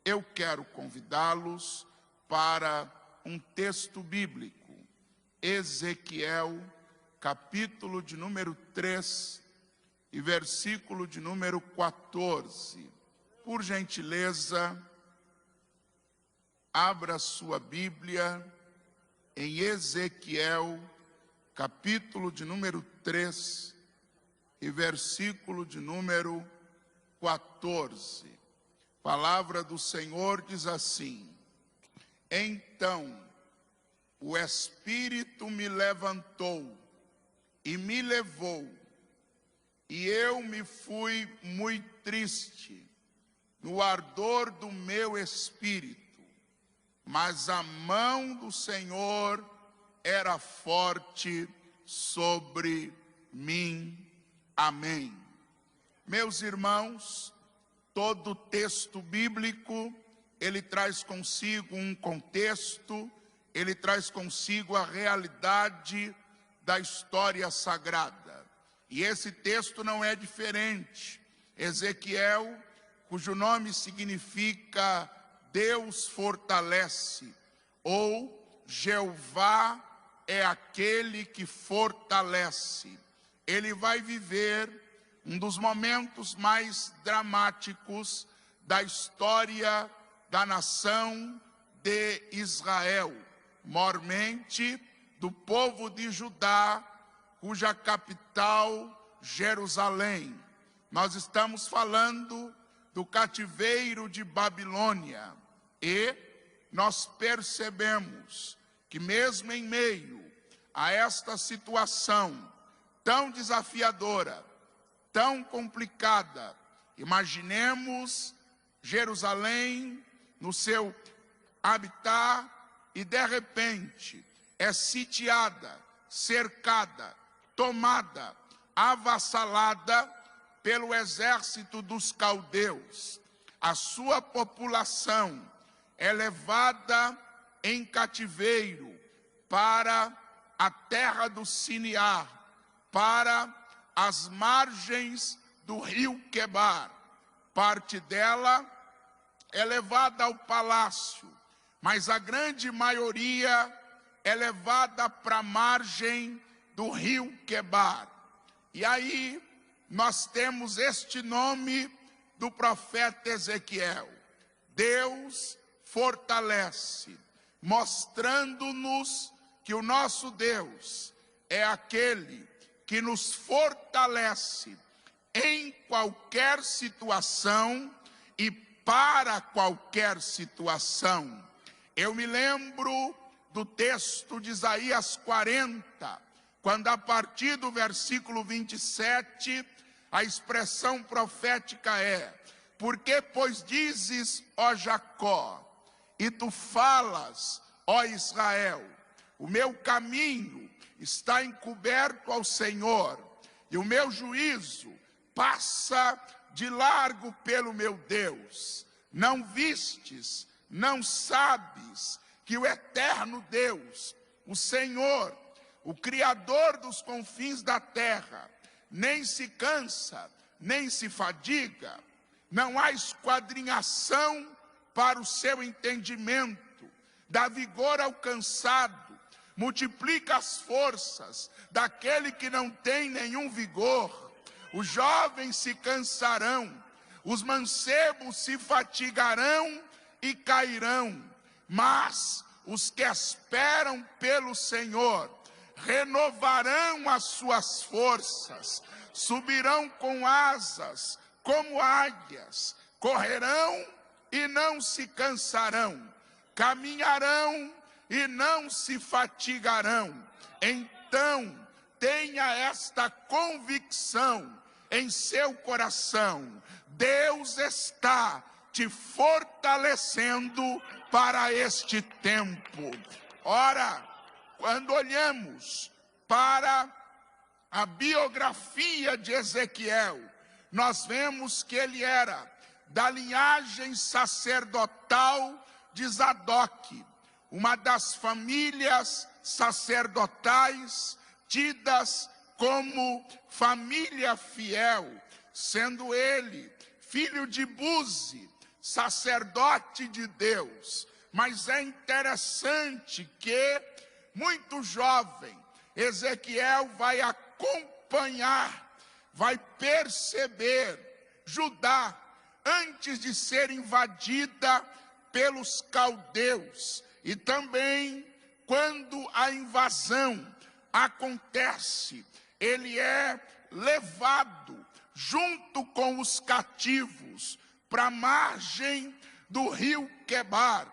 eu quero convidá-los para um texto bíblico, Ezequiel, capítulo de número 3 e versículo de número 14. Por gentileza, abra sua Bíblia em Ezequiel, capítulo de número 3 e versículo de número 14. A palavra do Senhor diz assim: então o Espírito me levantou e me levou, e eu me fui muito triste no ardor do meu espírito, mas a mão do Senhor era forte sobre mim. Amém. Meus irmãos, todo texto bíblico, ele traz consigo um contexto, ele traz consigo a realidade da história sagrada. E esse texto não é diferente. Ezequiel, cujo nome significa Deus fortalece, ou Jeová é aquele que fortalece. Ele vai viver um dos momentos mais dramáticos da história da nação de Israel, mormente do povo de Judá, cuja capital, Jerusalém. Nós estamos falando do cativeiro de Babilônia, e nós percebemos que mesmo em meio a esta situação tão desafiadora, tão complicada, imaginemos Jerusalém no seu habitat e de repente é sitiada, cercada, tomada, avassalada pelo exército dos caldeus. A sua população é levada em cativeiro para a terra do Siniar, para as margens do rio Quebar. Parte dela é levada ao palácio, mas a grande maioria é levada para a margem do rio Quebar. E aí nós temos este nome do profeta Ezequiel: Deus fortalece, mostrando-nos que o nosso Deus é aquele que nos fortalece em qualquer situação e para qualquer situação. Eu me lembro do texto de Isaías 40, quando a partir do versículo 27, a expressão profética é: porque pois dizes, ó Jacó, e tu falas, ó Israel, o meu caminho está encoberto ao Senhor, e o meu juízo passa de largo pelo meu Deus. Não vistes, não sabes que o eterno Deus, o Senhor, o Criador dos confins da terra, nem se cansa, nem se fadiga, não há esquadrinhação para o seu entendimento, dá vigor ao cansado, multiplica as forças daquele que não tem nenhum vigor. Os jovens se cansarão, os mancebos se fatigarão e cairão, mas os que esperam pelo Senhor renovarão as suas forças, subirão com asas como águias, correrão e não se cansarão, caminharão e não se fatigarão. Então tenha esta convicção em seu coração: Deus está te fortalecendo para este tempo. Ora, quando olhamos para a biografia de Ezequiel, nós vemos que ele era da linhagem sacerdotal de Zadok, uma das famílias sacerdotais tidas como família fiel, sendo ele filho de Buzi, sacerdote de Deus. Mas é interessante que, muito jovem, Ezequiel vai acompanhar, vai perceber Judá antes de ser invadida pelos caldeus. E também, quando a invasão acontece, ele é levado junto com os cativos para a margem do rio Quebar.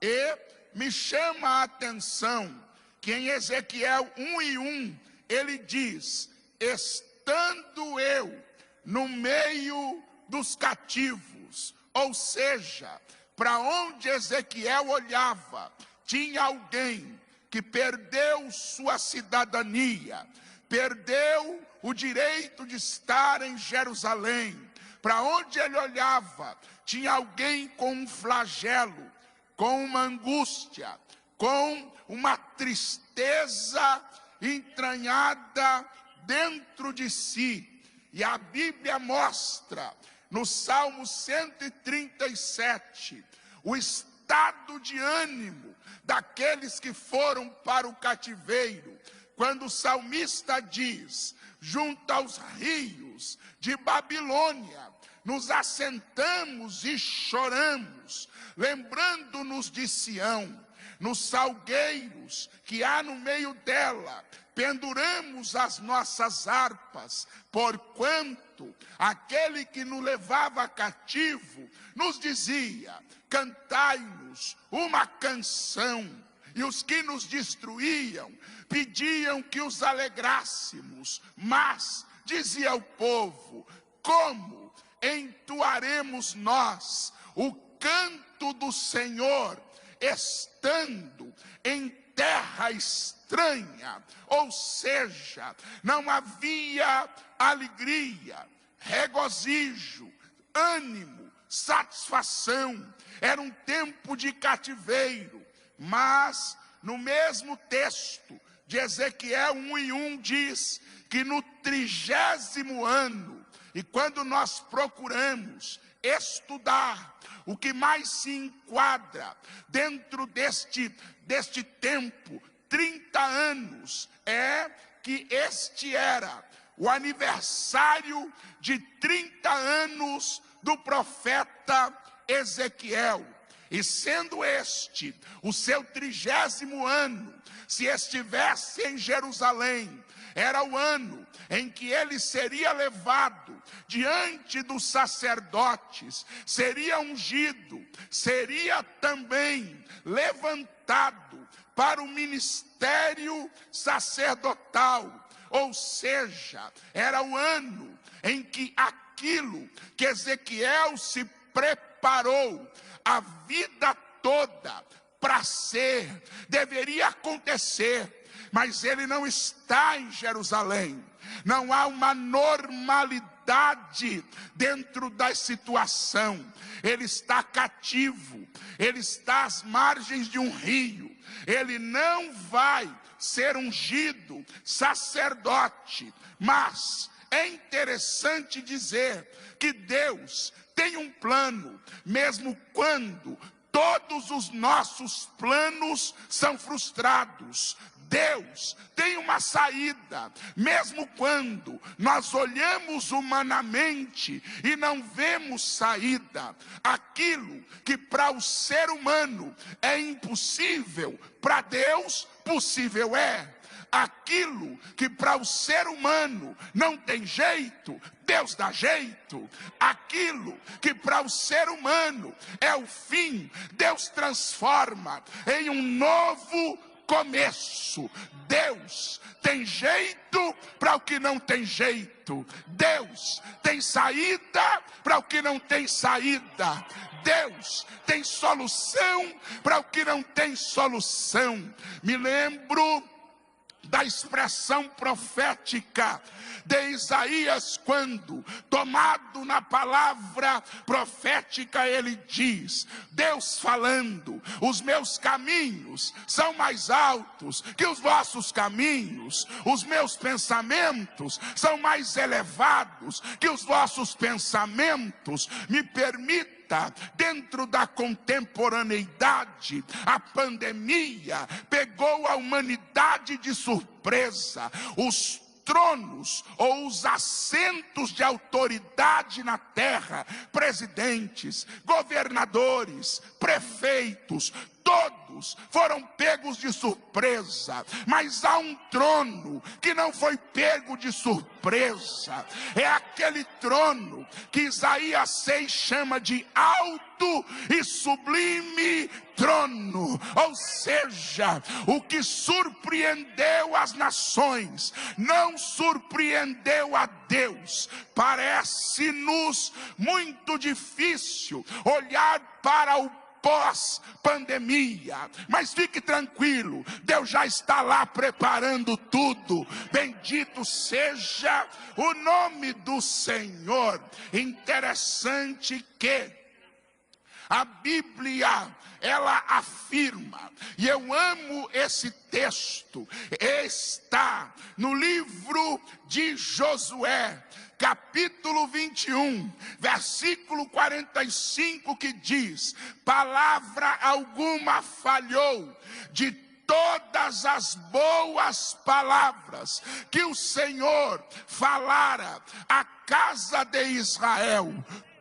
E me chama a atenção que em Ezequiel 1:1 ele diz: estando eu no meio dos cativos. Ou seja, para onde Ezequiel olhava, tinha alguém que perdeu sua cidadania, perdeu o direito de estar em Jerusalém. Para onde ele olhava, tinha alguém com um flagelo, com uma angústia, com uma tristeza entranhada dentro de si. E a Bíblia mostra no Salmo 137 o estado de ânimo daqueles que foram para o cativeiro, quando o salmista diz: junto aos rios de Babilônia nos assentamos e choramos, lembrando-nos de Sião. Nos salgueiros que há no meio dela penduramos as nossas harpas, porquanto aquele que nos levava cativo nos dizia: cantai-nos uma canção. E os que nos destruíam pediam que os alegrássemos, mas dizia o povo: como entoaremos nós o canto do Senhor, estando em terra estranha? Ou seja, não havia alegria, regozijo, ânimo, satisfação. Era um tempo de cativeiro. Mas no mesmo texto de Ezequiel 1:1 diz que no 30º ano, e quando nós procuramos estudar o que mais se enquadra dentro deste tempo, 30 anos, é que este era o aniversário de 30 anos do profeta Ezequiel. E sendo este o seu 30º ano, se estivesse em Jerusalém, era o ano em que ele seria levado diante dos sacerdotes, seria ungido, seria também levantado para o ministério sacerdotal. Ou seja, era o ano em que aquilo que Ezequiel se preparou a vida toda para ser, deveria acontecer. Mas ele não está em Jerusalém. Não há uma normalidade dentro da situação. Ele está cativo. Ele está às margens de um rio. Ele não vai ser ungido sacerdote. Mas é interessante dizer que Deus tem um plano, mesmo quando todos os nossos planos são frustrados. Deus tem uma saída, mesmo quando nós olhamos humanamente e não vemos saída. Aquilo que para o ser humano é impossível, para Deus possível é. Aquilo que para o ser humano não tem jeito, Deus dá jeito. Aquilo que para o ser humano é o fim, Deus transforma em um novo começo. Deus tem jeito para o que não tem jeito. Deus tem saída para o que não tem saída. Deus tem solução para o que não tem solução. Me lembro da expressão profética de Isaías, quando, tomado na palavra profética, ele diz: Deus falando, os meus caminhos são mais altos que os vossos caminhos, os meus pensamentos são mais elevados que os vossos pensamentos. Me permita 30, dentro da contemporaneidade, a pandemia pegou a humanidade de surpresa. Os tronos ou os assentos de autoridade na terra, presidentes, governadores, prefeitos, todos foram pegos de surpresa. Mas há um trono que não foi pego de surpresa. É aquele trono que Isaías 6 chama de alto e sublime trono. Ou seja, o que surpreendeu as nações não surpreendeu a Deus. Parece-nos muito difícil olhar para o pós-pandemia, mas fique tranquilo, Deus já está lá preparando tudo. Bendito seja o nome do Senhor. Interessante que a Bíblia, ela afirma, e eu amo esse texto, está no livro de Josué, capítulo 21, versículo 45, que diz: palavra alguma falhou de todas as boas palavras que o Senhor falara à casa de Israel,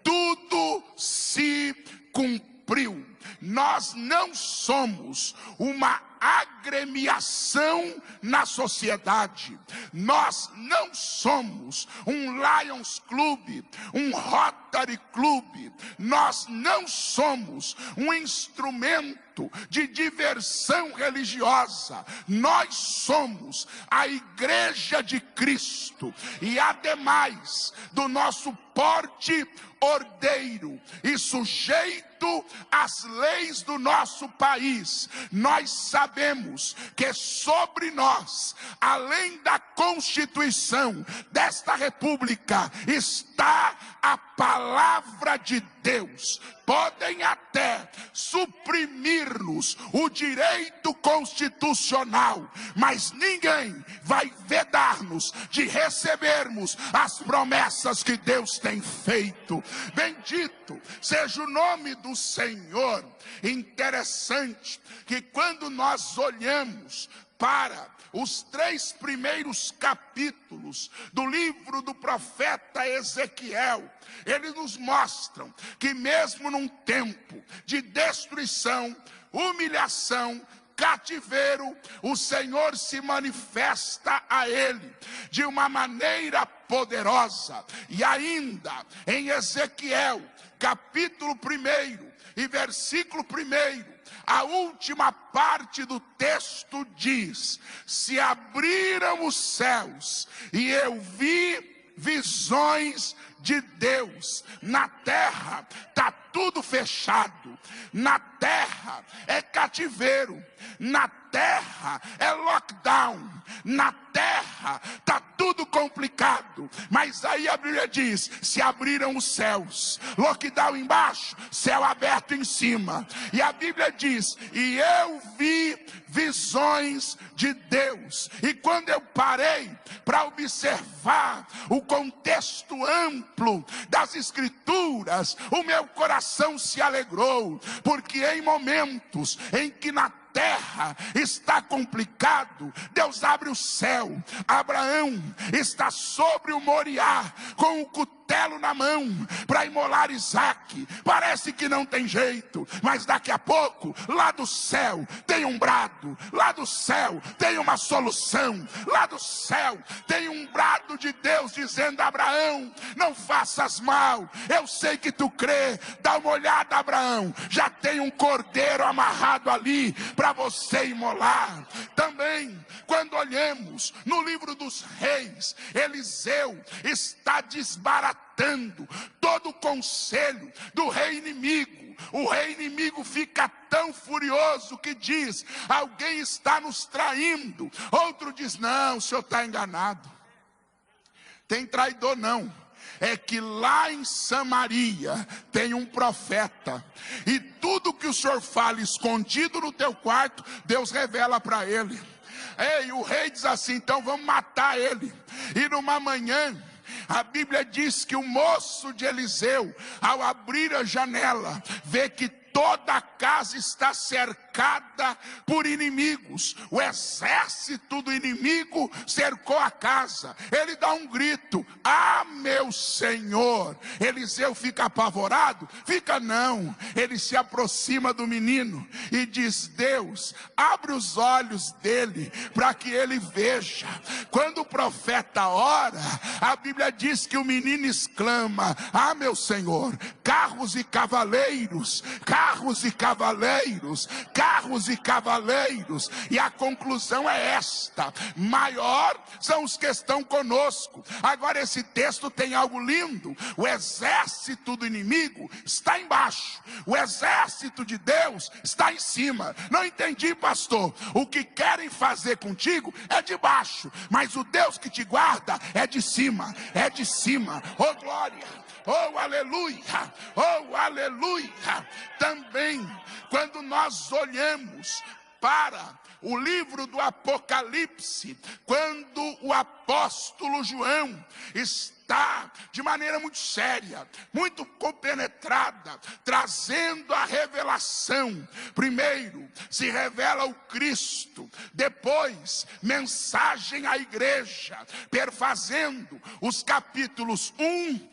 tudo se cumpriu. Nós não somos uma agremiação na sociedade. Nós não somos um Lions Club, um Rotary Club. Nós não somos um instrumento de diversão religiosa. Nós somos a Igreja de Cristo. E ademais do nosso porte ordeiro e sujeito às leis do nosso país, nós sabemos que sobre nós, além da Constituição desta República, está a palavra de Deus. Podem até suprimir-nos o direito constitucional, mas ninguém vai vedar-nos de recebermos as promessas que Deus tem feito. Bendito seja o nome do Senhor. Interessante que quando nós olhamos para os 3 primeiros capítulos do livro do profeta Ezequiel, eles nos mostram que mesmo num tempo de destruição, humilhação, cativeiro, o Senhor se manifesta a ele de uma maneira poderosa. E ainda em Ezequiel, capítulo 1 e versículo 1, a última parte do texto diz: se abriram os céus e eu vi visões de Deus. Na terra está tudo fechado, na terra é cativeiro, na terra é lockdown, na terra está tudo complicado. Mas aí a Bíblia diz: se abriram os céus, lockdown embaixo, céu aberto em cima. E a Bíblia diz: e eu vi visões de Deus. E quando eu parei para observar o contexto amplo das Escrituras, o meu coração se alegrou, porque em momentos em que na terra está complicado, Deus abre o céu. Abraão está sobre o Moriá com o cutelo na mão para imolar Isaque. Parece que não tem jeito, mas daqui a pouco lá do céu tem um brado, lá do céu tem uma solução, lá do céu tem um brado de Deus dizendo: Abraão, não faças mal, eu sei que tu crê. Dá uma olhada, Abraão, já tem um cordeiro amarrado ali para você imolar. Também quando olhamos no livro dos reis, Eliseu está desbaratando todo o conselho do rei inimigo. O rei inimigo fica tão furioso que diz: alguém está nos traindo. Outro diz: não, o senhor está enganado, tem traidor não. É que lá em Samaria tem um profeta, e tudo que o senhor fala escondido no teu quarto, Deus revela para ele. Ei, o rei diz assim: então vamos matar ele. E numa manhã A Bíblia diz que o moço de Eliseu, ao abrir a janela, vê que toda a casa está cercada por inimigos. O exército do inimigo cercou a casa. Ele dá um grito: ah, meu Senhor! Eliseu fica apavorado? Fica não. Ele se aproxima do menino e diz: Deus, abre os olhos dele para que ele veja. Quando o profeta ora, a Bíblia diz que o menino exclama: ah, meu Senhor, carros e cavaleiros, carros e cavaleiros, carros e cavaleiros. E a conclusão é esta: maior são os que estão conosco. Agora esse texto tem algo lindo: o exército do inimigo está embaixo, o exército de Deus está em cima. Não entendi, pastor. O que querem fazer contigo é de baixo, mas o Deus que te guarda é de cima, é de cima. Oh glória, oh aleluia, oh aleluia. Também quando nós olhamos para o livro do Apocalipse, quando o apóstolo João está de maneira muito séria, muito compenetrada, trazendo a revelação. Primeiro se revela o Cristo, depois mensagem à igreja, perfazendo os capítulos 1,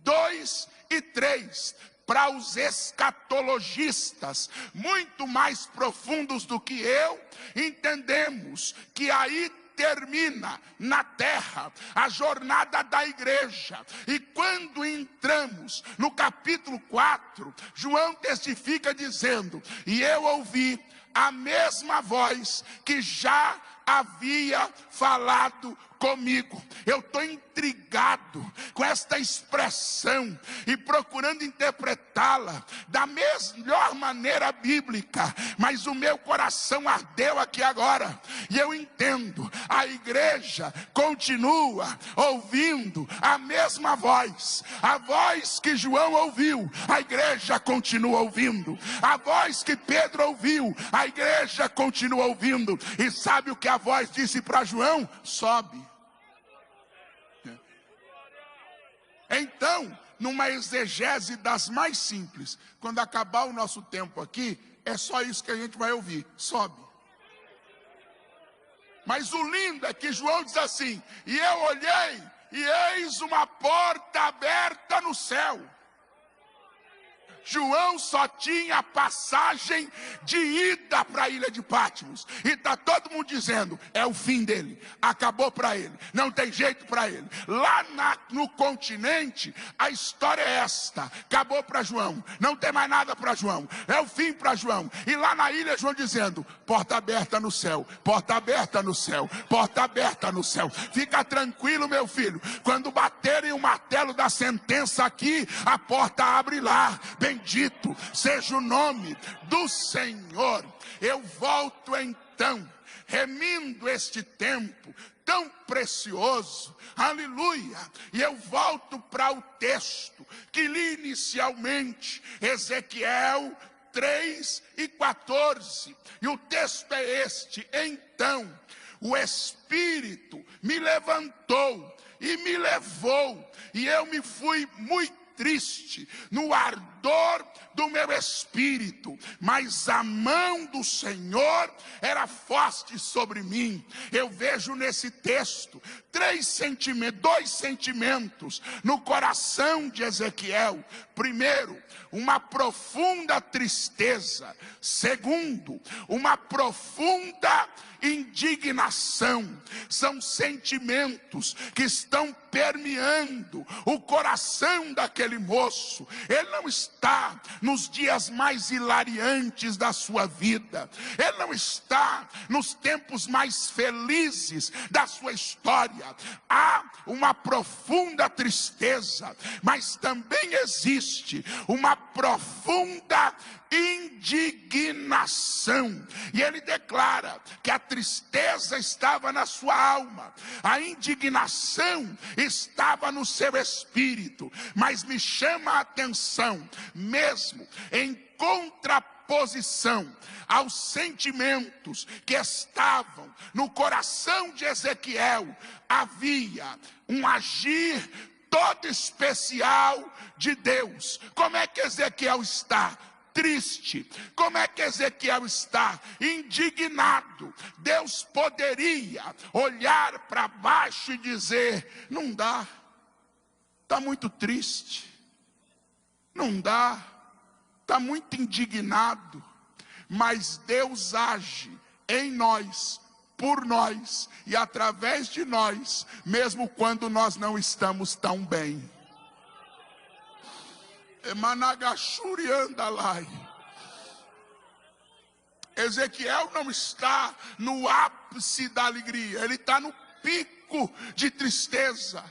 2 e 3, para os escatologistas muito mais profundos do que eu, entendemos que aí termina na terra a jornada da igreja. E quando entramos no capítulo 4, João testifica dizendo: e eu ouvi a mesma voz que já havia falado comigo. Eu estou intrigado com esta expressão e procurando interpretá-la da melhor maneira bíblica, mas o meu coração ardeu aqui agora, e eu entendo: a igreja continua ouvindo a mesma voz. A voz que João ouviu, a igreja continua ouvindo. A voz que Pedro ouviu, a igreja continua ouvindo. E sabe o que a voz disse para João? Sobe. Então, numa exegese das mais simples, quando acabar o nosso tempo aqui, é só isso que a gente vai ouvir: sobe. Mas o lindo é que João diz assim: e eu olhei, e eis uma porta aberta no céu. João só tinha passagem de ida para a ilha de Patmos, e está todo mundo dizendo: é o fim dele, acabou para ele, não tem jeito para ele. Lá no continente a história é esta: acabou para João, não tem mais nada para João, é o fim para João. E lá na ilha João dizendo: porta aberta no céu, porta aberta no céu, porta aberta no céu. Fica tranquilo, meu filho, quando baterem o martelo da sentença aqui, a porta abre lá. Bendito seja o nome do Senhor. Eu volto então, remindo este tempo tão precioso, aleluia, e eu volto para o texto que li inicialmente, Ezequiel 3 e 14, e o texto é este: então o Espírito me levantou e me levou, e eu me fui muito triste no ardor do meu espírito, mas a mão do Senhor era forte sobre mim. Eu vejo nesse texto dois sentimentos no coração de Ezequiel. Primeiro, uma profunda tristeza. Segundo, uma profunda indignação. São sentimentos que estão permeando o coração daquele moço. Ele não está nos dias mais hilariantes da sua vida, ele não está nos tempos mais felizes da sua história. Há uma profunda tristeza, mas também existe uma profunda indignação. E ele declara que a tristeza estava na sua alma, a indignação estava no seu espírito. Mas me chama a atenção, mesmo em contraponto contraposição aos sentimentos que estavam no coração de Ezequiel, havia um agir todo especial de Deus. Como é que Ezequiel está? Triste. Como é que Ezequiel está? Indignado. Deus poderia olhar para baixo e dizer: não dá, está muito triste, não dá, está muito indignado. Mas Deus age em nós, por nós e através de nós, mesmo quando nós não estamos tão bem. Emanagashuri andalai. Ezequiel não está no ápice da alegria, ele está no pico de tristeza.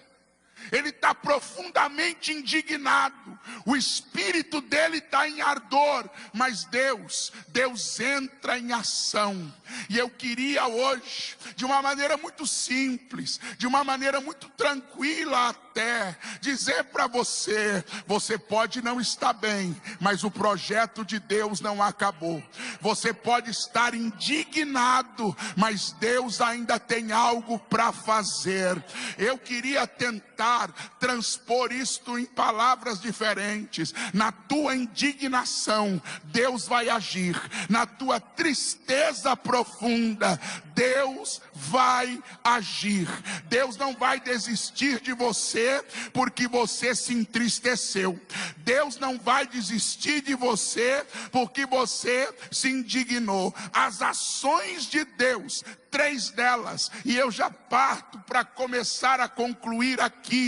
Ele está profundamente indignado, o espírito dele está em ardor, mas Deus entra em ação. E eu queria hoje, de uma maneira muito simples, de uma maneira muito tranquila até, dizer para você: você pode não estar bem, mas o projeto de Deus não acabou. Você pode estar indignado, mas Deus ainda tem algo para fazer. Eu queria tentar transpor isto em palavras diferentes. Na tua indignação, Deus vai agir. Na tua tristeza profunda, Deus vai agir. Deus não vai desistir de você porque você se entristeceu. Deus não vai desistir de você porque você se indignou. As ações de Deus, 3 delas, e eu já parto para começar a concluir aqui.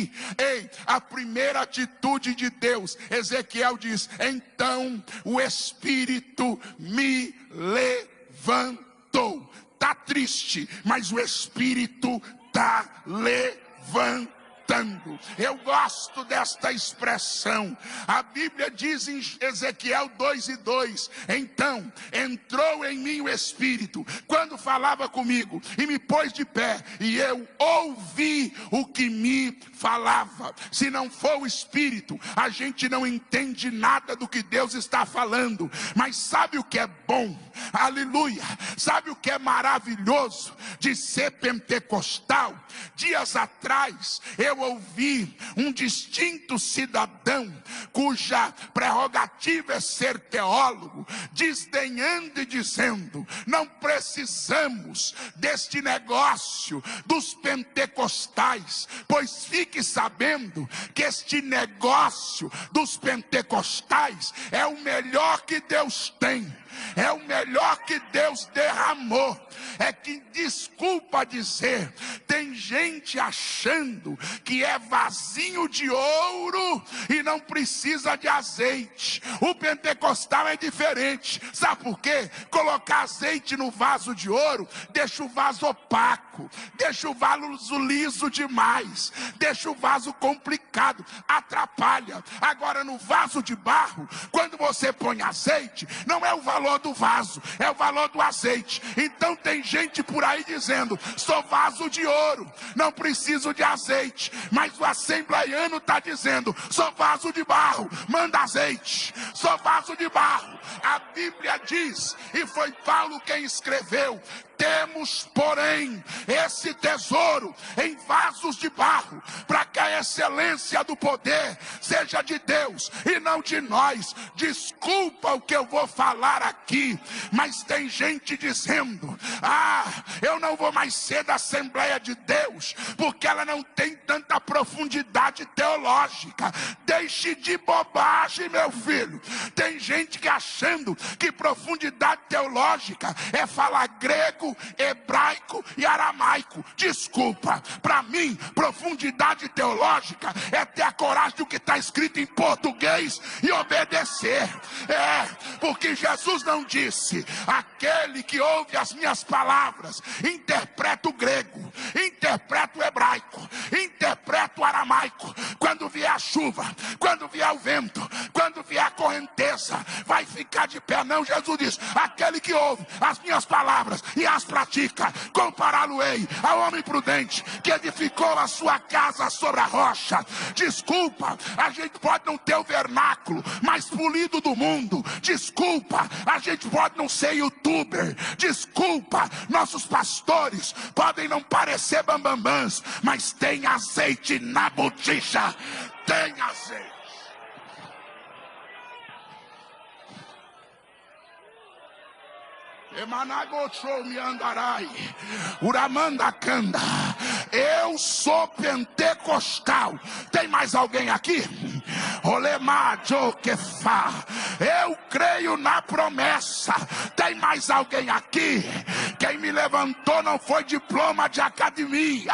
A primeira atitude de Deus, Ezequiel diz: então o Espírito me levantou. Está triste, mas o Espírito está levantando. Eu gosto desta expressão. A Bíblia diz em Ezequiel 2:2: então entrou em mim o Espírito quando falava comigo e me pôs de pé, e eu ouvi o que me falava. Se não for o Espírito, a gente não entende nada do que Deus está falando. Mas sabe o que é bom? Aleluia! Sabe o que é maravilhoso de ser pentecostal? Dias atrás eu ouvi um distinto cidadão, cuja prerrogativa é ser teólogo, desdenhando e dizendo: não precisamos deste negócio dos pentecostais, pois fique sabendo que este negócio dos pentecostais é o melhor que Deus tem, é o melhor que Deus derramou. É que, desculpa dizer, tem gente achando que é vasinho de ouro e não precisa de azeite. O pentecostal é diferente. Sabe por quê? Colocar azeite no vaso de ouro deixa o vaso opaco, deixa o vaso liso demais, deixa o vaso complicado, atrapalha. Agora, no vaso de barro, quando você põe azeite, não é o valor do vaso, é o valor do azeite. Então tem gente por aí dizendo: sou vaso de ouro, não preciso de azeite. Mas o assembleiano está dizendo: sou vaso de barro, manda azeite. Sou vaso de barro. A Bíblia diz, e foi Paulo quem escreveu: temos, porém, esse tesouro em vasos de barro, para que a excelência do poder seja de Deus e não de nós. Desculpa o que eu vou falar aqui, mas tem gente dizendo: eu não vou mais ser da Assembleia de Deus, porque ela não tem tanta profundidade teológica. Deixe de bobagem, meu filho. Tem gente que achando que profundidade teológica é falar grego, hebraico e aramaico. Desculpa, para mim profundidade teológica é ter a coragem do que está escrito em português e obedecer. Porque Jesus não disse: aquele que ouve as minhas palavras interpreta o grego, interpreta o hebraico, interpreta o aramaico. Quando vier a chuva, quando vier o vento, quando vier a correnteza, vai ficar de pé. Não, Jesus diz: aquele que ouve as minhas palavras e as mas pratica. Compará-lo-ei ao homem prudente que edificou a sua casa sobre a rocha. Desculpa, a gente pode não ter o vernáculo mais polido do mundo. Desculpa, a gente pode não ser youtuber. Desculpa, nossos pastores podem não parecer bambambãs, mas tem azeite na botija. Tem azeite. Emanagochou me andarai, uramanda canda. Eu sou pentecostal. Tem mais alguém aqui? Eu creio na promessa. Tem mais alguém aqui? Quem me levantou não foi diploma de academia.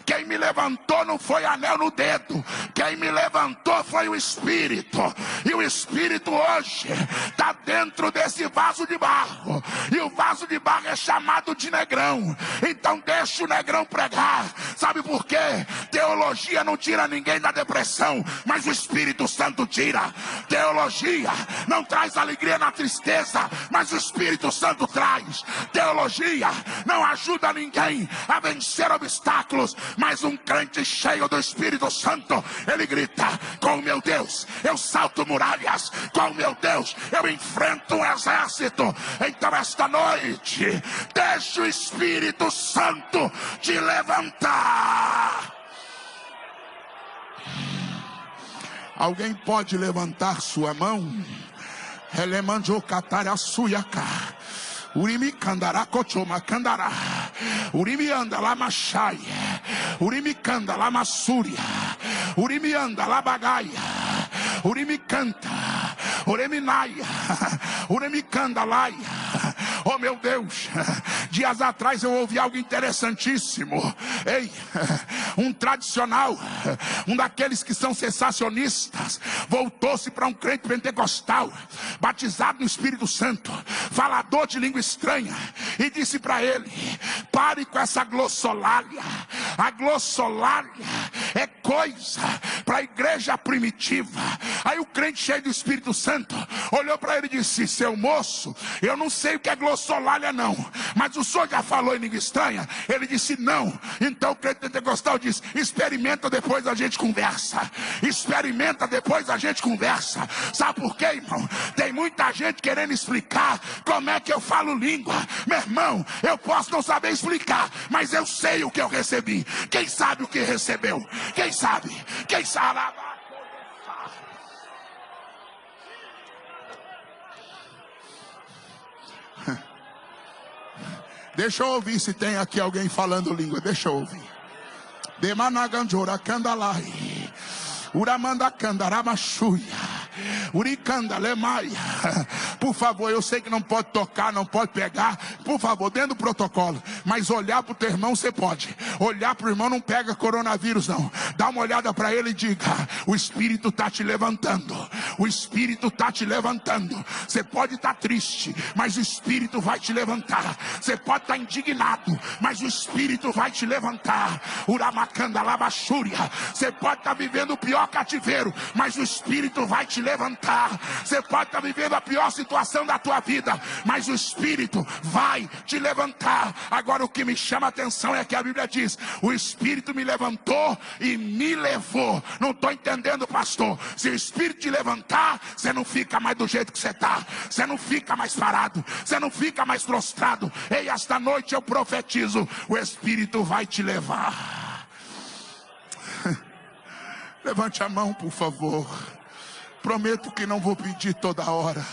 Quem me levantou não foi anel no dedo. Quem me levantou foi o Espírito. E o Espírito hoje está dentro desse vaso de barro. E o vaso de barro é chamado de negrão. Então deixa o negrão pregar. Sabe por quê? Teologia não tira ninguém da depressão, mas o Espírito Santo tira. Teologia não traz alegria na tristeza, mas o Espírito Santo traz. Teologia não ajuda ninguém a vencer obstáculos, mas um crente cheio do Espírito Santo, ele grita: com o meu Deus eu salto muralhas, com o meu Deus eu enfrento um exército. Então esta noite, deixa o Espírito Santo te levantar. Alguém pode levantar sua mão? Elemanjo katara suyaka. Urimi kandará kochoma kandará. Urimi anda lá machai. Urimi kanda lá massúria. Urimi anda lá bagaia. Urimi canta. Urimi naia. Urimi kanda laia. Oh meu Deus, dias atrás eu ouvi algo interessantíssimo. Ei, um tradicional, um daqueles que são sensacionistas, voltou-se para um crente pentecostal, batizado no Espírito Santo, falador de língua estranha, e disse para ele: pare com essa glossolalia. A glossolalia é coisa para a igreja primitiva. Aí o crente cheio do Espírito Santo olhou para ele e disse: seu moço, eu não sei o que é glossolalia não, mas o senhor já falou em língua estranha? Ele disse: não. Então o crente pentecostal disse: experimenta, depois a gente conversa. Experimenta, depois a gente conversa. Sabe por quê, irmão? Tem muita gente querendo explicar como é que eu falo língua. Meu irmão, eu posso não saber explicar, mas eu sei o que eu recebi. Quem sabe o que recebeu? Quem sabe? Quem sabe? Deixa eu ouvir se tem aqui alguém falando língua. Deixa eu ouvir. Demanaganjora candalai. Uramanda candaramachuia. Uricanda lemaia. Por favor, eu sei que não pode tocar, não pode pegar. Por favor, dentro do protocolo. Mas olhar para o teu irmão você pode. Olhar para o irmão não pega coronavírus não. Dá uma olhada para ele e diga: o Espírito está te levantando. O Espírito está te levantando. Você pode estar triste, mas o Espírito vai te levantar. Você pode estar indignado, mas o Espírito vai te levantar. Uramacanda labachúria. Você pode estar vivendo o pior cativeiro, mas o Espírito vai te levantar. Você pode estar vivendo a pior situação da tua vida, mas o Espírito vai te levantar. Agora o que me chama a atenção é que a Bíblia diz: o Espírito me levantou e me levou. Não estou entendendo, pastor. Se o Espírito te levantar, você não fica mais do jeito que você está. Você não fica mais parado. Você não fica mais prostrado. Ei, esta noite eu profetizo: o Espírito vai te levar. Levante a mão, por favor. Prometo que não vou pedir toda hora.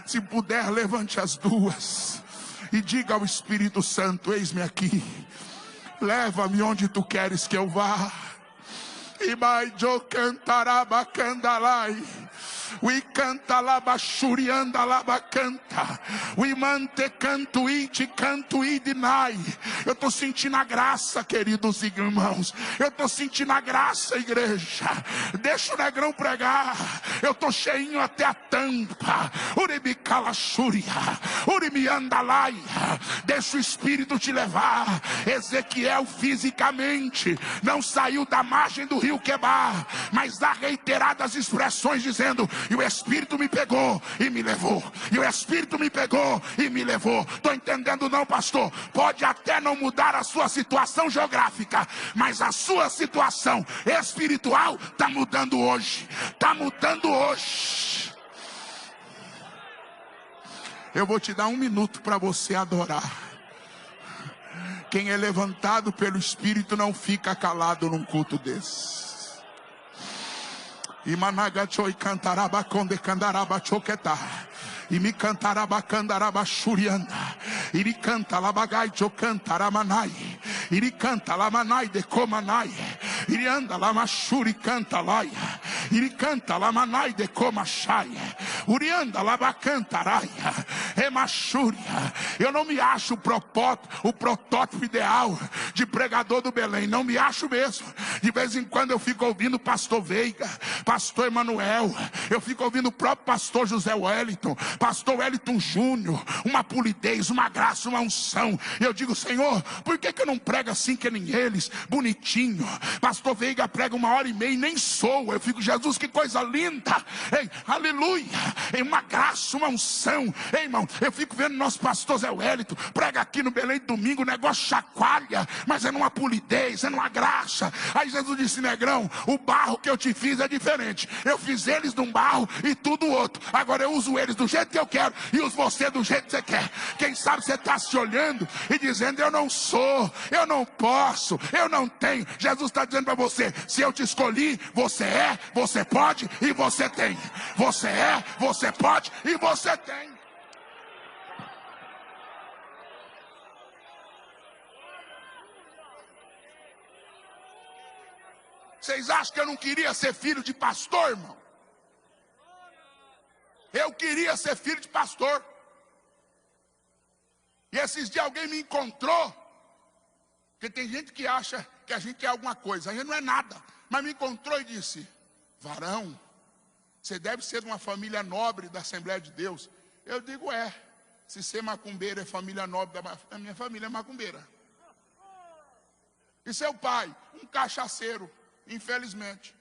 Se puder, levante as duas e diga ao Espírito Santo: eis-me aqui. Leva-me onde tu queres que eu vá. E vai jo cantaraba candalai. We canta laba shurianda laba canta. We mante canto iti canto idinai. Eu estou sentindo a graça, queridos irmãos. Eu estou sentindo a graça, igreja. Deixa o negrão pregar. Eu estou cheinho até a tampa. Uribicala shuria. Urimiandalai. Deixa o Espírito te levar. Ezequiel fisicamente não saiu da margem do rio Quebar, mas dá reiteradas expressões dizendo: E o Espírito me pegou e me levou. E o Espírito me pegou e me levou. Estou entendendo não, pastor? Pode até não mudar a sua situação geográfica, mas a sua situação espiritual está mudando hoje. Está mudando hoje. Eu vou te dar 1 minuto para você adorar. Quem é levantado pelo Espírito não fica calado num culto desse. E managachoi cantaraba conde candaraba choqueta. E me cantaraba candaraba churianda. E me canta labagai chocantaramanai. E me canta lamanai de comanai. E me anda lamachuri canta laia. E me canta lamanai de comachai. Urianda labacantaraia. Emachúria. Eu não me acho o protótipo ideal de pregador do Belém. Não me acho mesmo. De vez em quando eu fico ouvindo pastor Veiga, pastor Emanuel, eu fico ouvindo o próprio pastor José Wellington, pastor Wellington Júnior, uma polidez, uma graça, uma unção. E eu digo, Senhor, por que eu não prego assim que nem eles, bonitinho? Pastor Veiga prega 1h30 e nem soa. Eu fico, Jesus, que coisa linda. Ei, aleluia. Em uma graça, uma unção. Ei, irmão, eu fico vendo nosso pastor Zé Wellington prega aqui no Belém domingo, o negócio chacoalha, mas é numa polidez, é numa graça. Aí Jesus disse, negrão, o barro que eu te fiz é diferente. Eu fiz eles de um barro e tu do outro. Agora eu uso eles do jeito que eu quero e uso você do jeito que você quer. Quem sabe você está se olhando e dizendo, eu não sou, eu não posso, eu não tenho. Jesus está dizendo para você, se eu te escolhi, você é, você pode e você tem. Você é, você pode e você tem. Vocês acham que eu não queria ser filho de pastor, irmão? Eu queria ser filho de pastor. E esses dias alguém me encontrou. Porque tem gente que acha que a gente é alguma coisa. A gente não é nada. Mas me encontrou e disse, varão, você deve ser de uma família nobre da Assembleia de Deus. Eu digo, se ser macumbeiro é família nobre, a minha família é macumbeira. E seu pai? Um cachaceiro. Infelizmente.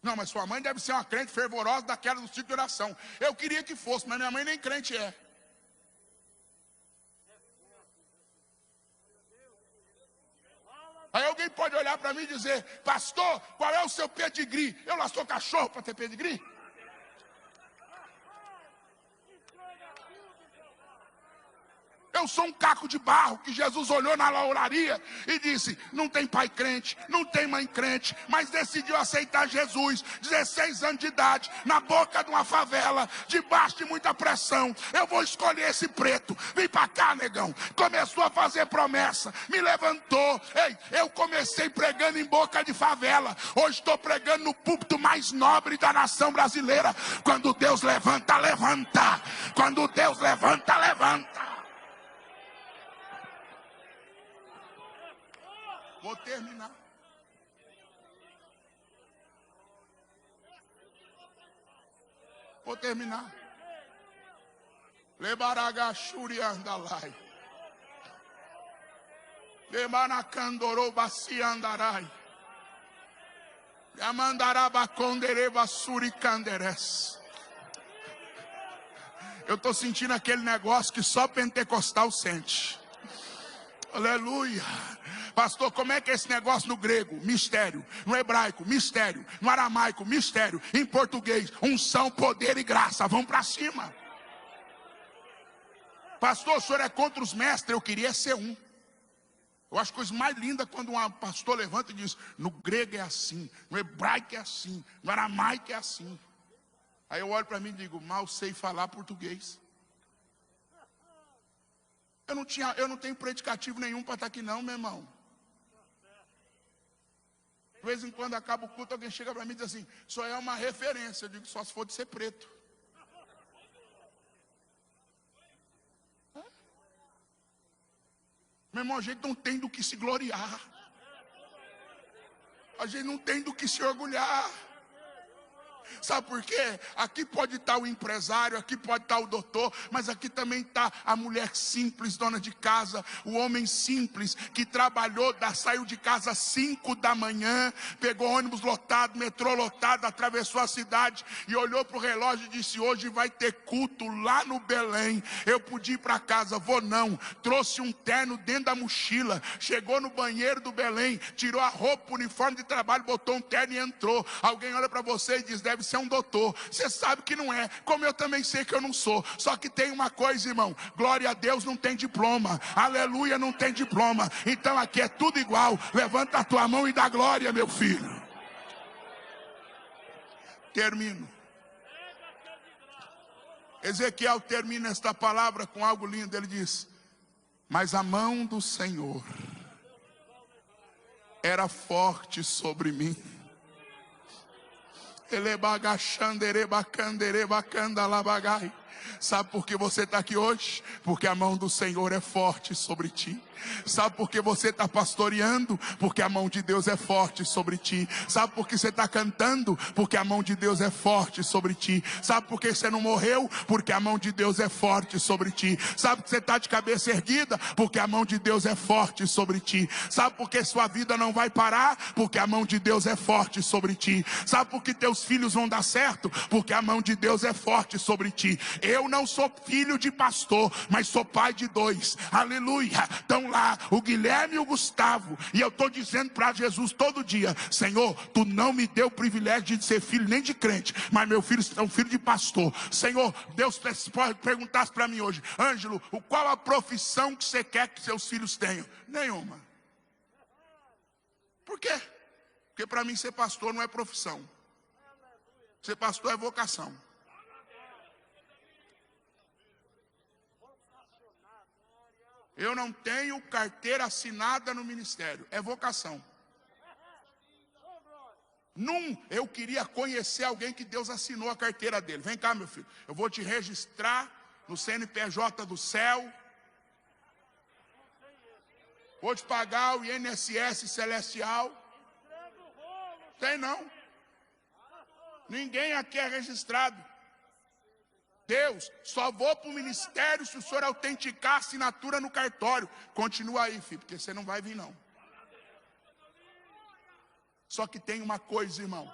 Não, mas sua mãe deve ser uma crente fervorosa daquela do ciclo de oração. Eu queria que fosse, mas minha mãe nem crente é. Aí alguém pode olhar para mim e dizer, pastor, qual é o seu pedigree? Eu lá sou cachorro para ter pedigree? Eu sou um caco de barro que Jesus olhou na lauraria e disse, não tem pai crente, não tem mãe crente, mas decidiu aceitar Jesus, 16 anos de idade, na boca de uma favela, debaixo de muita pressão. Eu vou escolher esse preto. Vem pra cá, negão. Começou a fazer promessa, me levantou. Ei, eu comecei pregando em boca de favela, hoje estou pregando no púlpito mais nobre da nação brasileira. Quando Deus levanta, levanta. Quando Deus levanta, levanta. Vou terminar. Vou terminar. Lebaragachuri andalai. Lemanacandoro basi andarai. Yamandaraba condereba suricanderes. Eu estou sentindo aquele negócio que só pentecostal sente. Aleluia. Pastor, como é que é esse negócio no grego? Mistério. No hebraico, mistério. No aramaico, mistério. Em português, unção, poder e graça. Vamos para cima. Pastor, o senhor é contra os mestres? Eu queria ser um. Eu acho a coisa mais linda quando um pastor levanta e diz, no grego é assim, no hebraico é assim, no aramaico é assim. Aí eu olho para mim e digo, mal sei falar português. Eu não tenho predicativo nenhum para estar aqui não, meu irmão. De vez em quando acaba o culto, alguém chega para mim e diz assim, só é uma referência. Eu digo, só se for de ser preto. Meu irmão, a gente não tem do que se gloriar. A gente não tem do que se orgulhar. Sabe por quê? Aqui pode estar o empresário, aqui pode estar o doutor, mas aqui também está a mulher simples, dona de casa, o homem simples que trabalhou, saiu de casa às 5 da manhã, pegou ônibus lotado, metrô lotado, atravessou a cidade e olhou para o relógio e disse: hoje vai ter culto lá no Belém. Eu podia ir para casa, vou não. Trouxe um terno dentro da mochila, chegou no banheiro do Belém, tirou a roupa, o uniforme de trabalho, botou um terno e entrou. Alguém olha para você e diz: deve ser um doutor. Você sabe que não é, como eu também sei que eu não sou. Só que tem uma coisa, irmão: glória a Deus, não tem diploma, aleluia, não tem diploma. Então aqui é tudo igual. Levanta a tua mão e dá glória, meu filho. Termino. Ezequiel termina esta palavra com algo lindo. Ele diz: mas a mão do Senhor era forte sobre mim. Sabe por que você está aqui hoje? Porque a mão do Senhor é forte sobre ti. Sabe por que você está pastoreando? Porque a mão de Deus é forte sobre ti. Sabe por que você está cantando? Porque a mão de Deus é forte sobre ti. Sabe por que você não morreu? Porque a mão de Deus é forte sobre ti. Sabe que você está de cabeça erguida? Porque a mão de Deus é forte sobre ti. Sabe por que sua vida não vai parar? Porque a mão de Deus é forte sobre ti. Sabe por que teus filhos vão dar certo? Porque a mão de Deus é forte sobre ti. Eu não sou filho de pastor, mas sou pai de 2. Aleluia. Então lá, o Guilherme e o Gustavo, e eu estou dizendo para Jesus todo dia: Senhor, tu não me deu o privilégio de ser filho nem de crente, mas meu filho é um filho de pastor. Senhor, Deus perguntasse para mim hoje: Ângelo, qual a profissão que você quer que seus filhos tenham? Nenhuma. Por quê? Porque para mim ser pastor não é profissão. Ser pastor é vocação. Eu não tenho carteira assinada no ministério, é vocação. Eu queria conhecer alguém que Deus assinou a carteira dele. Vem cá, meu filho, eu vou te registrar no CNPJ do céu, vou te pagar o INSS celestial. Tem não. Ninguém aqui é registrado. Deus, só vou para o ministério se o senhor autenticar a assinatura no cartório. Continua aí, filho, porque você não vai vir não. Só que tem uma coisa, irmão: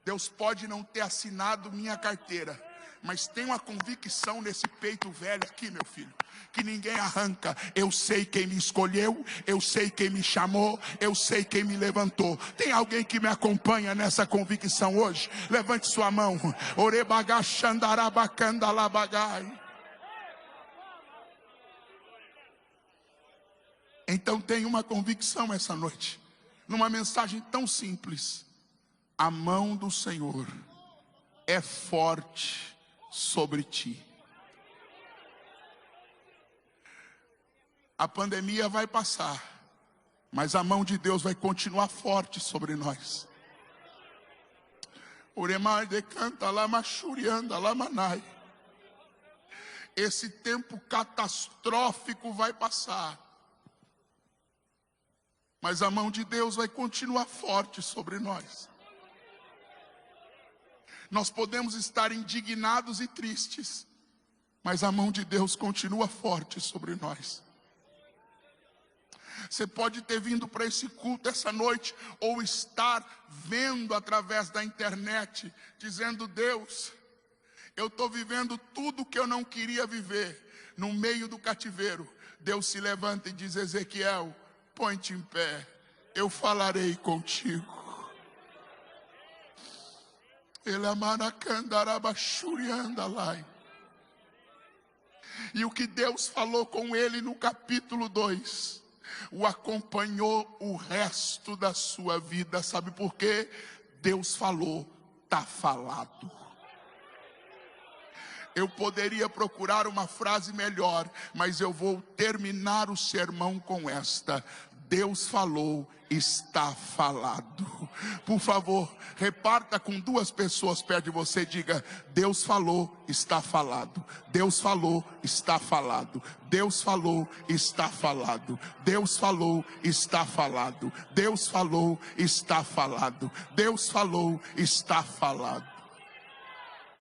Deus pode não ter assinado minha carteira, mas tem uma convicção nesse peito velho aqui, meu filho, que ninguém arranca. Eu sei quem me escolheu, eu sei quem me chamou, eu sei quem me levantou. Tem alguém que me acompanha nessa convicção hoje? Levante sua mão. Então tem uma convicção essa noite, numa mensagem tão simples: a mão do Senhor é forte sobre ti. A pandemia vai passar, mas a mão de Deus vai continuar forte sobre nós. Esse tempo catastrófico vai passar, mas a mão de Deus vai continuar forte sobre nós. Nós podemos estar indignados e tristes, mas a mão de Deus continua forte sobre nós. Você pode ter vindo para esse culto essa noite, ou estar vendo através da internet, dizendo: Deus, eu estou vivendo tudo que eu não queria viver, no meio do cativeiro. Deus se levanta e diz: Ezequiel, põe-te em pé, eu falarei contigo. E o que Deus falou com ele no capítulo 2 o acompanhou o resto da sua vida. Sabe por quê? Deus falou, está falado. Eu poderia procurar uma frase melhor, mas eu vou terminar o sermão com esta: Deus falou, está falado. Por favor, reparta com 2 pessoas perto de você, diga: Deus falou, está falado. Deus falou, está falado. Deus falou, está falado. Deus falou, está falado. Deus falou, está falado. Deus falou, está falado.